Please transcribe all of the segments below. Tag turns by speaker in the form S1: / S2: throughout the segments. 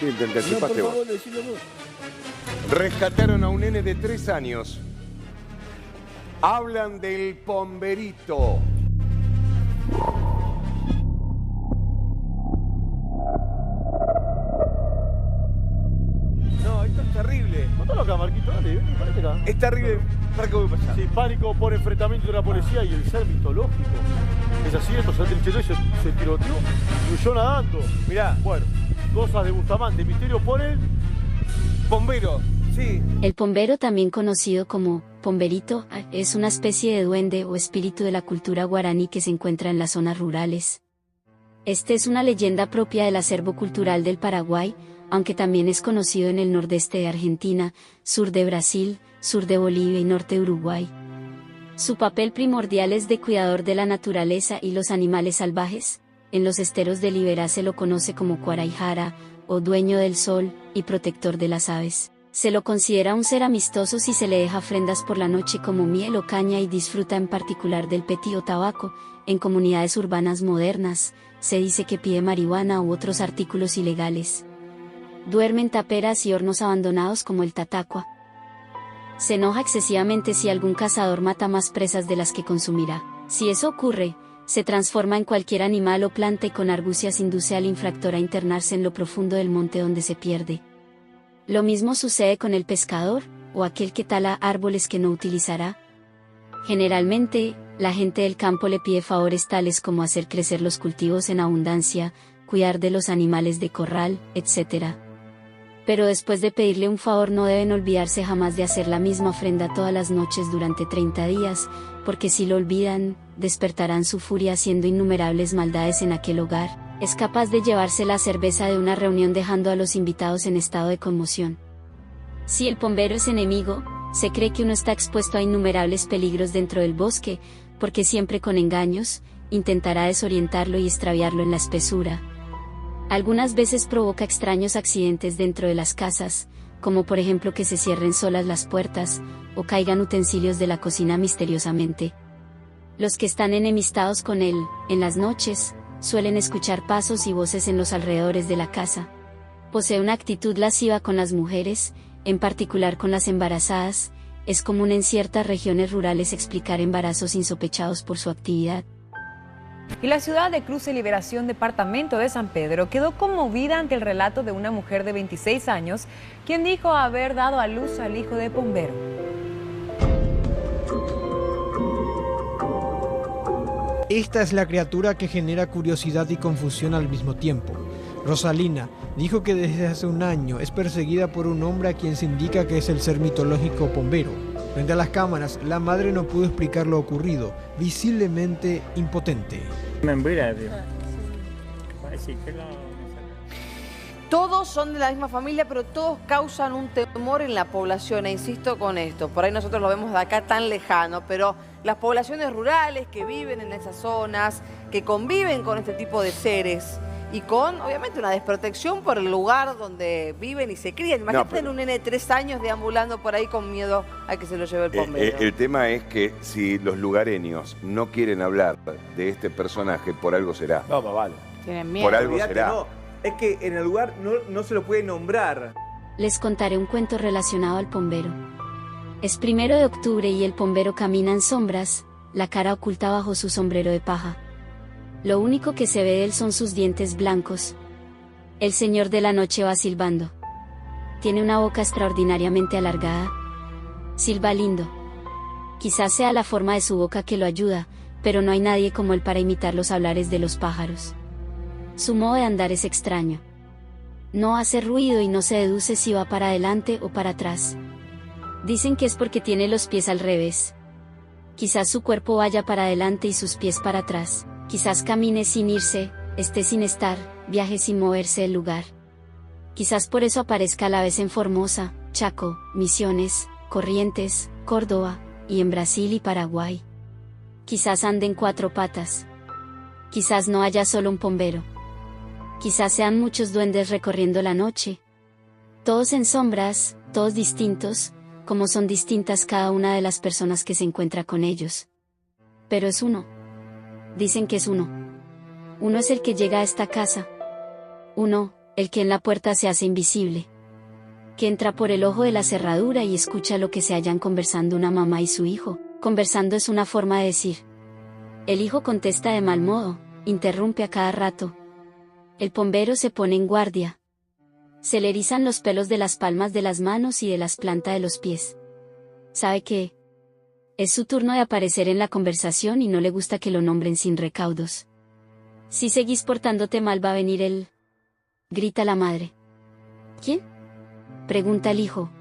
S1: Sí, te
S2: No,
S1: anticipaste
S2: por
S1: vos.
S2: favor, decilo vos.
S1: Rescataron a un nene de 3 años. Hablan del Pomberito.
S3: No, esto es terrible.
S2: Contalo acá, Marquito, dale, vení, parate acá.
S1: Es terrible. ¿Para qué voy a pasar?
S2: Sí, pánico por enfrentamiento de la policía y el ser mitológico. Es así, esto se trincheró y se tiroteó y huyó nadando.
S3: Mirá,
S2: Bueno, cosas de Bustamante, misterio por él.
S1: Pombero.
S3: sí.
S4: El pombero, también conocido como pomberito, es una especie de duende o espíritu de la cultura guaraní que se encuentra en las zonas rurales. Este es una leyenda propia del acervo cultural del Paraguay, aunque también es conocido en el nordeste de Argentina, sur de Brasil, sur de Bolivia y norte de Uruguay. Su papel primordial es de cuidador de la naturaleza y los animales salvajes. En los esteros de Liberá se lo conoce como Cuaraijara, o dueño del sol, y protector de las aves. Se lo considera un ser amistoso si se le deja ofrendas por la noche como miel o caña, y disfruta en particular del peti o tabaco. En comunidades urbanas modernas, se dice que pide marihuana u otros artículos ilegales. Duerme en taperas y hornos abandonados como el tatacua. Se enoja excesivamente si algún cazador mata más presas de las que consumirá. Si eso ocurre, se transforma en cualquier animal o planta y con argucias induce al infractor a internarse en lo profundo del monte donde se pierde. Lo mismo sucede con el pescador, o aquel que tala árboles que no utilizará. Generalmente, la gente del campo le pide favores tales como hacer crecer los cultivos en abundancia, cuidar de los animales de corral, etc. Pero después de pedirle un favor no deben olvidarse jamás de hacer la misma ofrenda todas las noches durante 30 días, porque si lo olvidan, despertarán su furia haciendo innumerables maldades en aquel hogar. Es capaz de llevarse la cerveza de una reunión dejando a los invitados en estado de conmoción. Si el pombero es enemigo, se cree que uno está expuesto a innumerables peligros dentro del bosque, porque siempre con engaños, intentará desorientarlo y extraviarlo en la espesura. Algunas veces provoca extraños accidentes dentro de las casas, como por ejemplo que se cierren solas las puertas, o caigan utensilios de la cocina misteriosamente. Los que están enemistados con él, en las noches, suelen escuchar pasos y voces en los alrededores de la casa. Posee una actitud lasciva con las mujeres, en particular con las embarazadas. Es común en ciertas regiones rurales explicar embarazos insospechados por su actividad.
S5: Y la ciudad de Cruce Liberación, departamento de San Pedro, quedó conmovida ante el relato de una mujer de 26 años, quien dijo haber dado a luz al hijo de pombero.
S6: Esta es la criatura que genera curiosidad y confusión al mismo tiempo. Rosalina dijo que desde hace un año es perseguida por un hombre a quien se indica que es el ser mitológico Pombero. Frente a las cámaras, la madre no pudo explicar lo ocurrido, visiblemente impotente.
S7: Todos son de la misma familia, pero todos causan un temor en la población, e insisto con esto. Por ahí nosotros lo vemos de acá tan lejano, pero las poblaciones rurales que viven en esas zonas, que conviven con este tipo de seres, y con, obviamente, una desprotección por el lugar donde viven y se crían. Imagínate un nene de 3 años deambulando por ahí con miedo a que se lo lleve el pombero.
S1: El tema es que si los lugareños no quieren hablar de este personaje, por algo será.
S3: No, más vale.
S7: Tienen miedo.
S1: Por algo
S3: Olvídate,
S1: será.
S3: no. Es que en el lugar no se lo puede nombrar.
S4: Les contaré un cuento relacionado al pombero. Es 1 de octubre y el pombero camina en sombras, la cara oculta bajo su sombrero de paja. Lo único que se ve de él son sus dientes blancos. El señor de la noche va silbando. Tiene una boca extraordinariamente alargada. Silba lindo. Quizás sea la forma de su boca que lo ayuda, pero no hay nadie como él para imitar los hablares de los pájaros. Su modo de andar es extraño. No hace ruido y no se deduce si va para adelante o para atrás. Dicen que es porque tiene los pies al revés. Quizás su cuerpo vaya para adelante y sus pies para atrás. Quizás camine sin irse, esté sin estar, viaje sin moverse del lugar. Quizás por eso aparezca a la vez en Formosa, Chaco, Misiones, Corrientes, Córdoba, y en Brasil y Paraguay. Quizás ande en 4 patas. Quizás no haya solo un pombero. Quizás sean muchos duendes recorriendo la noche. Todos en sombras, todos distintos, como son distintas cada una de las personas que se encuentra con ellos. Pero es uno. Dicen que es uno. Uno es el que llega a esta casa. Uno, El que en la puerta se hace invisible. Que entra por el ojo de la cerradura y escucha lo que se hallan conversando una mamá y su hijo. Conversando es una forma de decir. El hijo contesta de mal modo, interrumpe a cada rato. El pombero se pone en guardia. Se le erizan los pelos de las palmas de las manos y de las plantas de los pies. Sabe que es su turno de aparecer en la conversación y no le gusta que lo nombren sin recaudos. Si seguís portándote mal va a venir él. Grita la madre. ¿Quién? Pregunta el hijo.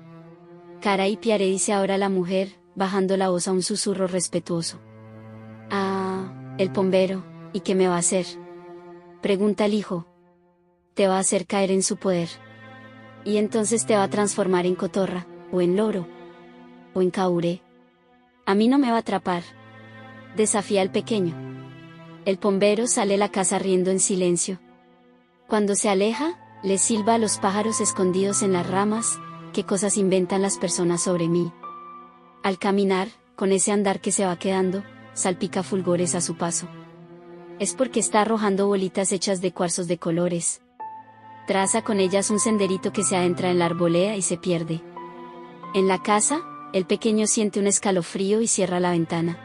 S4: Caray, piare, dice ahora la mujer, bajando la voz a un susurro respetuoso. Ah, el pombero, ¿y qué me va a hacer? Pregunta el hijo. Te va a hacer caer en su poder. Y entonces te va a transformar en cotorra, o en loro, o en caure. A mí no me va a atrapar. Desafía al pequeño. El pombero sale de la casa riendo en silencio. Cuando se aleja, le silba a los pájaros escondidos en las ramas, qué cosas inventan las personas sobre mí. Al caminar, con ese andar que se va quedando, salpica fulgores a su paso. Es porque está arrojando bolitas hechas de cuarzos de colores. Traza con ellas un senderito que se adentra en la arboleda y se pierde. En la casa, el pequeño siente un escalofrío y cierra la ventana.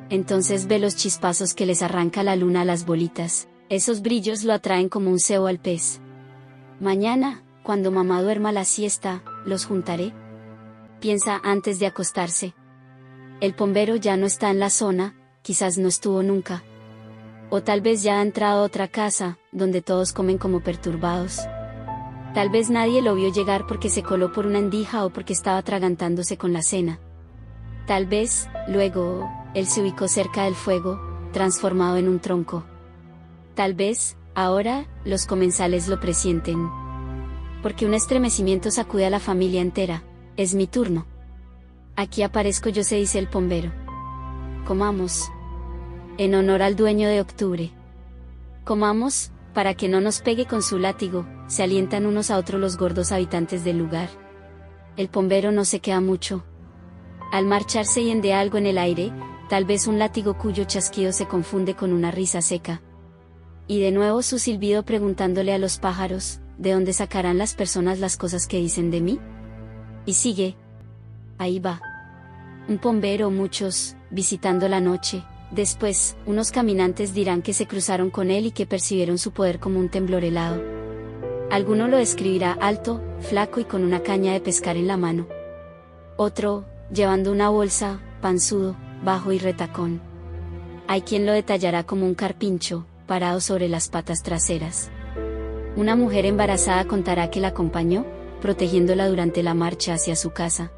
S4: Entonces ve los chispazos que les arranca la luna a las bolitas. Esos brillos lo atraen como un cebo al pez. Mañana, cuando mamá duerma la siesta, los juntaré. Piensa antes de acostarse. El pombero ya no está en la zona, quizás no estuvo nunca. O tal vez ya ha entrado a otra casa, donde todos comen como perturbados. Tal vez nadie lo vio llegar porque se coló por una endija o porque estaba atragantándose con la cena. Tal vez, luego, él se ubicó cerca del fuego, transformado en un tronco. Tal vez, ahora, los comensales lo presienten. Porque un estremecimiento sacude a la familia entera. Es mi turno. Aquí aparezco yo, se dice el pombero. Comamos. En honor al dueño de octubre. Comamos, para que no nos pegue con su látigo, se alientan unos a otros los gordos habitantes del lugar. El pombero no se queda mucho. Al marcharse y de algo en el aire, tal vez un látigo cuyo chasquido se confunde con una risa seca. Y de nuevo su silbido preguntándole a los pájaros, ¿de dónde sacarán las personas las cosas que dicen de mí? Y sigue. Ahí va. Un pombero o muchos, visitando la noche. Después, unos caminantes dirán que se cruzaron con él y que percibieron su poder como un temblor helado. Alguno lo describirá alto, flaco y con una caña de pescar en la mano. Otro, llevando una bolsa, panzudo, bajo y retacón. Hay quien lo detallará como un carpincho, parado sobre las patas traseras. Una mujer embarazada contará que la acompañó, protegiéndola durante la marcha hacia su casa.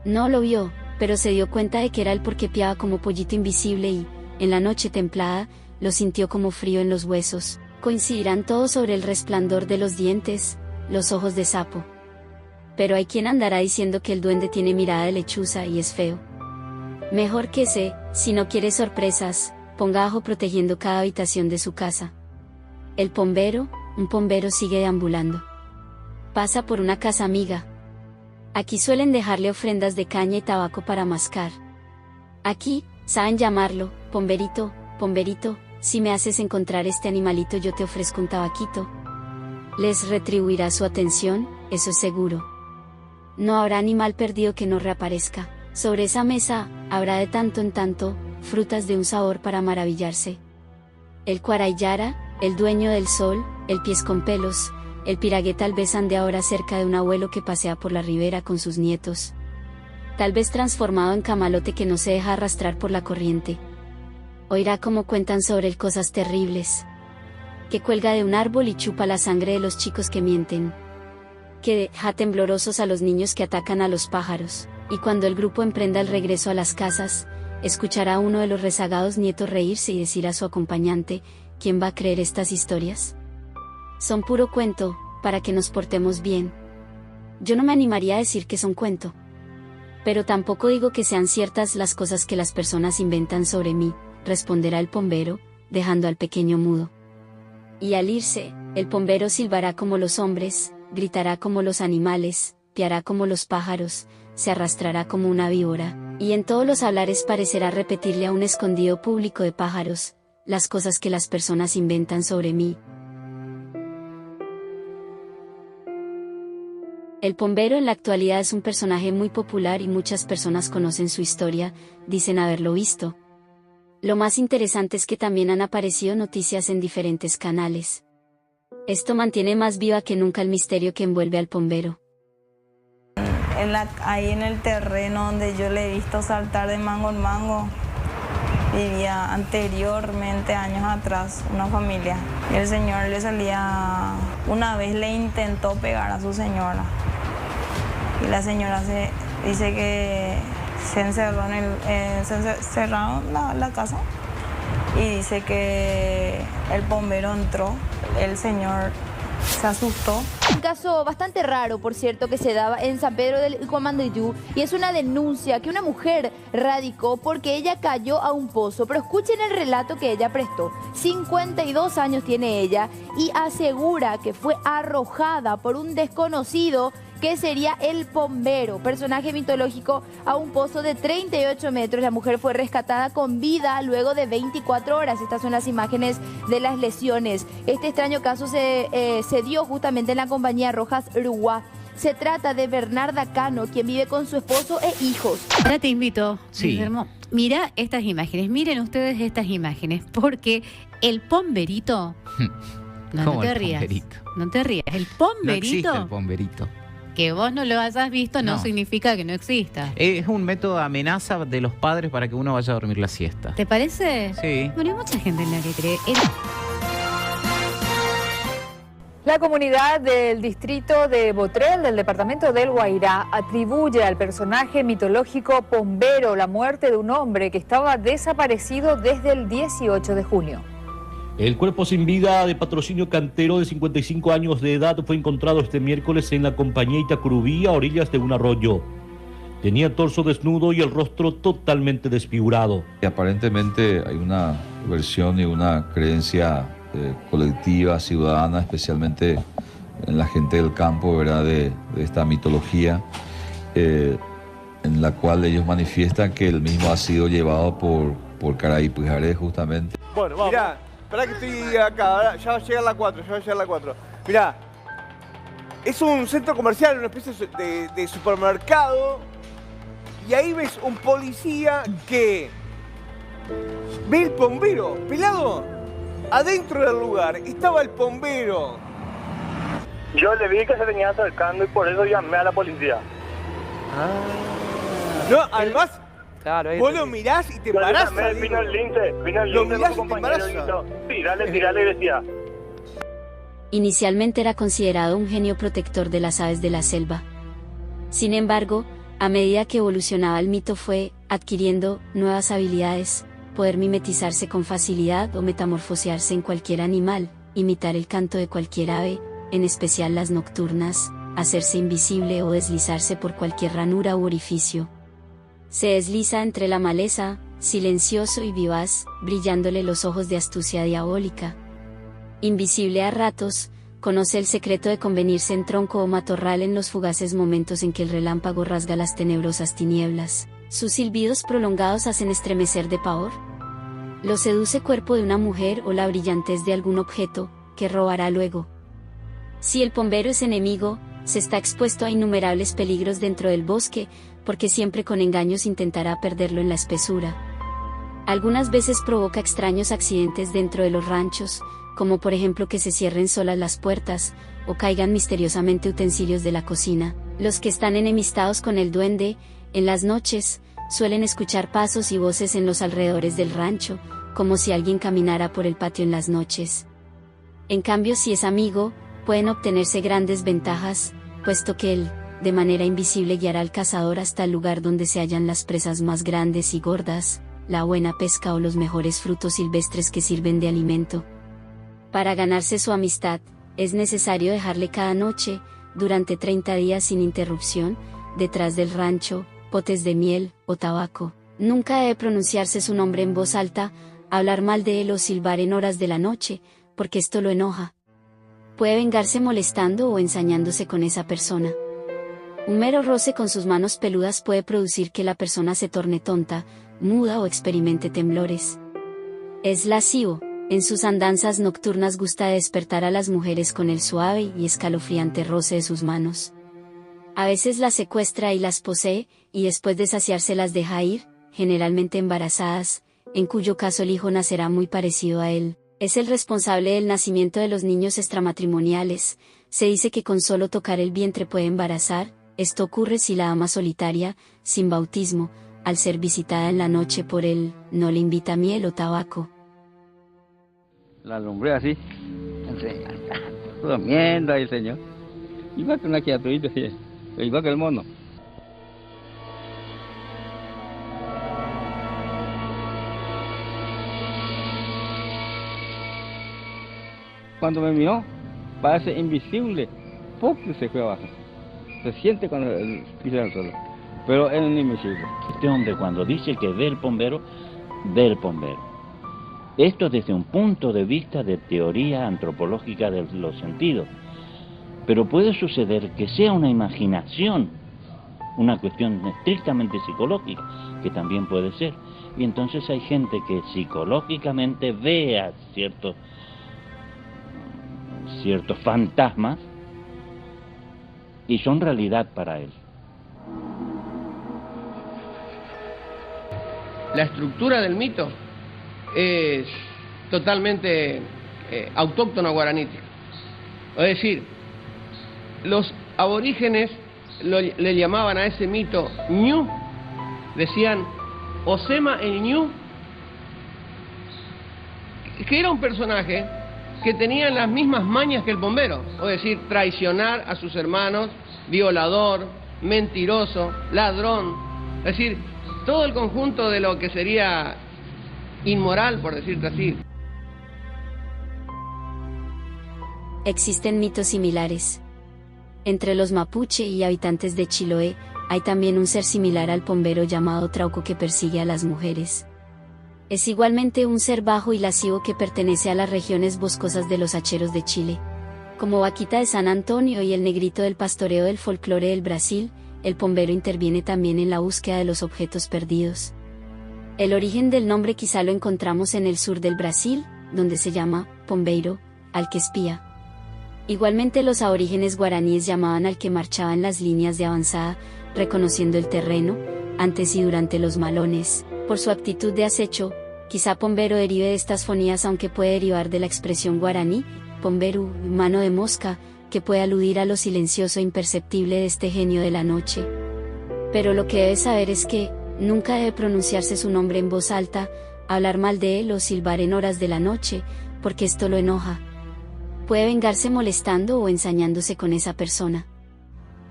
S4: No lo vio, pero se dio cuenta de que era él porque piaba como pollito invisible y, en la noche templada, lo sintió como frío en los huesos. Coincidirán todos sobre el resplandor de los dientes, los ojos de sapo. Pero hay quien andará diciendo que el duende tiene mirada de lechuza y es feo. Mejor que si no quiere sorpresas, ponga ajo protegiendo cada habitación de su casa. El pombero, un pombero sigue deambulando. Pasa por una casa amiga. Aquí suelen dejarle ofrendas de caña y tabaco para mascar. Aquí, saben llamarlo, pomberito, pomberito, si me haces encontrar este animalito yo te ofrezco un tabaquito. Les retribuirá su atención, eso es seguro. No habrá animal perdido que no reaparezca. Sobre esa mesa, habrá de tanto en tanto, frutas de un sabor para maravillarse. El cuarayara, el dueño del sol, el pies con pelos, el piragué tal vez ande ahora cerca de un abuelo que pasea por la ribera con sus nietos. Tal vez transformado en camalote que no se deja arrastrar por la corriente. Oirá cómo cuentan sobre él cosas terribles. Que cuelga de un árbol y chupa la sangre de los chicos que mienten. Que deja temblorosos a los niños que atacan a los pájaros, y cuando el grupo emprenda el regreso a las casas, escuchará a uno de los rezagados nietos reírse y decir a su acompañante, ¿quién va a creer estas historias? Son puro cuento, para que nos portemos bien. Yo no me animaría a decir que son cuento. Pero tampoco digo que sean ciertas las cosas que las personas inventan sobre mí, responderá el pombero, dejando al pequeño mudo. Y al irse, el pombero silbará como los hombres, gritará como los animales, piará como los pájaros, se arrastrará como una víbora, y en todos los hablares parecerá repetirle a un escondido público de pájaros, las cosas que las personas inventan sobre mí. El pombero en la actualidad es un personaje muy popular y muchas personas conocen su historia, dicen haberlo visto. Lo más interesante es que también han aparecido noticias en diferentes canales. Esto mantiene más viva que nunca el misterio que envuelve al pombero.
S8: Ahí en el terreno donde yo le he visto saltar de mango en mango, vivía anteriormente, años atrás, una familia. Y el señor le salía, una vez le intentó pegar a su señora. Y la señora dice que se encerró cerraron la casa. Y dice que el bombero entró, el señor se asustó.
S9: Un caso bastante raro, por cierto, que se daba en San Pedro del Comandillú, y es una denuncia que una mujer radicó porque ella cayó a un pozo. Pero escuchen el relato que ella prestó. 52 años tiene ella y asegura que fue arrojada por un desconocido que sería el pombero, personaje mitológico, a un pozo de 38 metros. La mujer fue rescatada con vida luego de 24 horas. Estas son las imágenes de las lesiones. Este extraño caso se dio justamente en la compañía Rojas Uruguay. Se trata de Bernarda Cano, quien vive con su esposo e hijos.
S10: Ahora te invito,
S11: sí.
S10: Guillermo, mira estas imágenes, miren ustedes estas imágenes, porque el pomberito... No te rías, pomberito? No te rías, el pomberito...
S11: No existe el pomberito.
S10: Que vos no lo hayas visto no significa que no exista.
S11: Es un método de amenaza de los padres para que uno vaya a dormir la siesta.
S10: ¿Te parece?
S11: Sí.
S10: Bueno, hay mucha gente en la que cree.
S5: La comunidad del distrito de Botrel, del departamento del Guairá, atribuye al personaje mitológico Pombero la muerte de un hombre que estaba desaparecido desde el 18 de junio.
S2: El cuerpo sin vida de Patrocinio Cantero, de 55 años de edad, fue encontrado este miércoles en la compañía Itacurubí, a orillas de un arroyo. Tenía el torso desnudo y el rostro totalmente desfigurado.
S12: Y aparentemente hay una versión y una creencia colectiva, ciudadana, especialmente en la gente del campo, ¿verdad?, de esta mitología, en la cual ellos manifiestan que el mismo ha sido llevado por Caraí-Pujaré, justamente.
S3: Bueno, vamos. Mirá, esperá que estoy acá, ya va a llegar la 4, Mirá, es un centro comercial, una especie de supermercado, y ahí ves un policía que ve el pombero, pelado. Adentro del lugar estaba el pombero.
S13: Yo le vi que se venía acercando y por eso llamé a la policía.
S3: No, además, claro, vos lo mirás y te embaraza.
S13: Vino el lince con su compañero y gritó, tírale, y decía.
S4: Inicialmente era considerado un genio protector de las aves de la selva. Sin embargo, a medida que evolucionaba el mito fue adquiriendo nuevas habilidades. Poder mimetizarse con facilidad o metamorfosearse en cualquier animal, imitar el canto de cualquier ave, en especial las nocturnas, hacerse invisible o deslizarse por cualquier ranura u orificio. Se desliza entre la maleza, silencioso y vivaz, brillándole los ojos de astucia diabólica. Invisible a ratos, conoce el secreto de convenirse en tronco o matorral en los fugaces momentos en que el relámpago rasga las tenebrosas tinieblas. Sus silbidos prolongados hacen estremecer de pavor. Lo seduce cuerpo de una mujer o la brillantez de algún objeto, que robará luego. Si el pombero es enemigo, se está expuesto a innumerables peligros dentro del bosque, porque siempre con engaños intentará perderlo en la espesura. Algunas veces provoca extraños accidentes dentro de los ranchos, como por ejemplo que se cierren solas las puertas, o caigan misteriosamente utensilios de la cocina. Los que están enemistados con el duende, en las noches, suelen escuchar pasos y voces en los alrededores del rancho, como si alguien caminara por el patio en las noches. En cambio, si es amigo, pueden obtenerse grandes ventajas, puesto que él, de manera invisible, guiará al cazador hasta el lugar donde se hallan las presas más grandes y gordas, la buena pesca o los mejores frutos silvestres que sirven de alimento. Para ganarse su amistad, es necesario dejarle cada noche, durante 30 días sin interrupción, detrás del rancho, potes de miel o tabaco. Nunca debe pronunciarse su nombre en voz alta, hablar mal de él o silbar en horas de la noche, porque esto lo enoja. Puede vengarse molestando o ensañándose con esa persona. Un mero roce con sus manos peludas puede producir que la persona se torne tonta, muda o experimente temblores. Es lascivo, en sus andanzas nocturnas gusta despertar a las mujeres con el suave y escalofriante roce de sus manos. A veces las secuestra y las posee, y después de saciarse las deja ir, generalmente embarazadas, en cuyo caso el hijo nacerá muy parecido a él. Es el responsable del nacimiento de los niños extramatrimoniales. Se dice que con solo tocar el vientre puede embarazar. Esto ocurre si la dama solitaria, sin bautismo, al ser visitada en la noche por él, no le invita miel o tabaco.
S14: La alumbré así, durmiendo ahí el señor. Igual que una criaturita, igual que el mono. Cuando me miró, parece invisible, porque se fue abajo. Se siente cuando pisa el suelo, pero es un invisible.
S15: Este hombre cuando dice que ve el bombero, ve el bombero. Esto desde un punto de vista de teoría antropológica de los sentidos. Pero puede suceder que sea una imaginación, una cuestión estrictamente psicológica, que también puede ser. Y entonces hay gente que psicológicamente ve a ciertos fantasmas y son realidad para él.
S16: La estructura del mito es totalmente autóctona guaranítica. Es decir, los aborígenes le llamaban a ese mito ñu, decían Osema el ñu, que era un personaje que tenía las mismas mañas que el bombero, es decir, traicionar a sus hermanos, violador, mentiroso, ladrón, es decir, todo el conjunto de lo que sería inmoral, por decirte así.
S4: Existen mitos similares. Entre los mapuche y habitantes de Chiloé, hay también un ser similar al bombero llamado Trauco que persigue a las mujeres. Es igualmente un ser bajo y lascivo que pertenece a las regiones boscosas de los hacheros de Chile. Como Vaquita de San Antonio y el negrito del pastoreo del folclore del Brasil, el bombero interviene también en la búsqueda de los objetos perdidos. El origen del nombre quizá lo encontramos en el sur del Brasil, donde se llama pombeiro, al que espía. Igualmente los aborígenes guaraníes llamaban al que marchaba en las líneas de avanzada, reconociendo el terreno, antes y durante los malones, por su actitud de acecho. Quizá pombero derive de estas fonías, aunque puede derivar de la expresión guaraní, pomberu, mano de mosca, que puede aludir a lo silencioso e imperceptible de este genio de la noche. Pero lo que debe saber es que, nunca debe pronunciarse su nombre en voz alta, hablar mal de él o silbar en horas de la noche, porque esto lo enoja. Puede vengarse molestando o ensañándose con esa persona.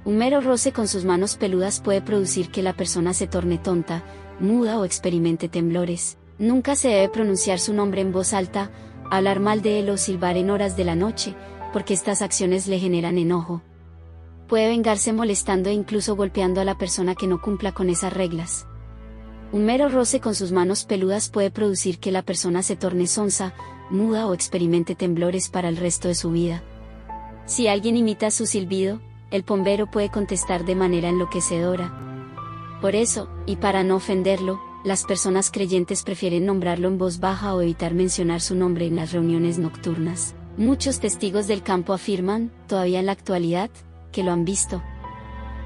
S4: Un mero roce con sus manos peludas puede producir que la persona se torne tonta, muda o experimente temblores. Nunca se debe pronunciar su nombre en voz alta, hablar mal de él o silbar en horas de la noche, porque estas acciones le generan enojo. Puede vengarse molestando e incluso golpeando a la persona que no cumpla con esas reglas. Un mero roce con sus manos peludas puede producir que la persona se torne sonsa, muda o experimente temblores para el resto de su vida. Si alguien imita su silbido, el bombero puede contestar de manera enloquecedora. Por eso, y para no ofenderlo, las personas creyentes prefieren nombrarlo en voz baja o evitar mencionar su nombre en las reuniones nocturnas. Muchos testigos del campo afirman, todavía en la actualidad, que lo han visto.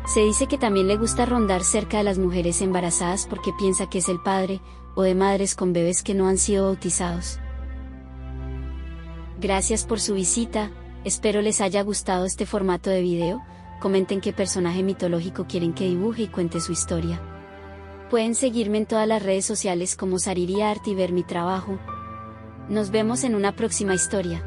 S4: Se dice que también le gusta rondar cerca de las mujeres embarazadas porque piensa que es el padre, o de madres con bebés que no han sido bautizados. Gracias por su visita, espero les haya gustado este formato de video. Comenten qué personaje mitológico quieren que dibuje y cuente su historia. Pueden seguirme en todas las redes sociales como Sariri Art y ver mi trabajo. Nos vemos en una próxima historia.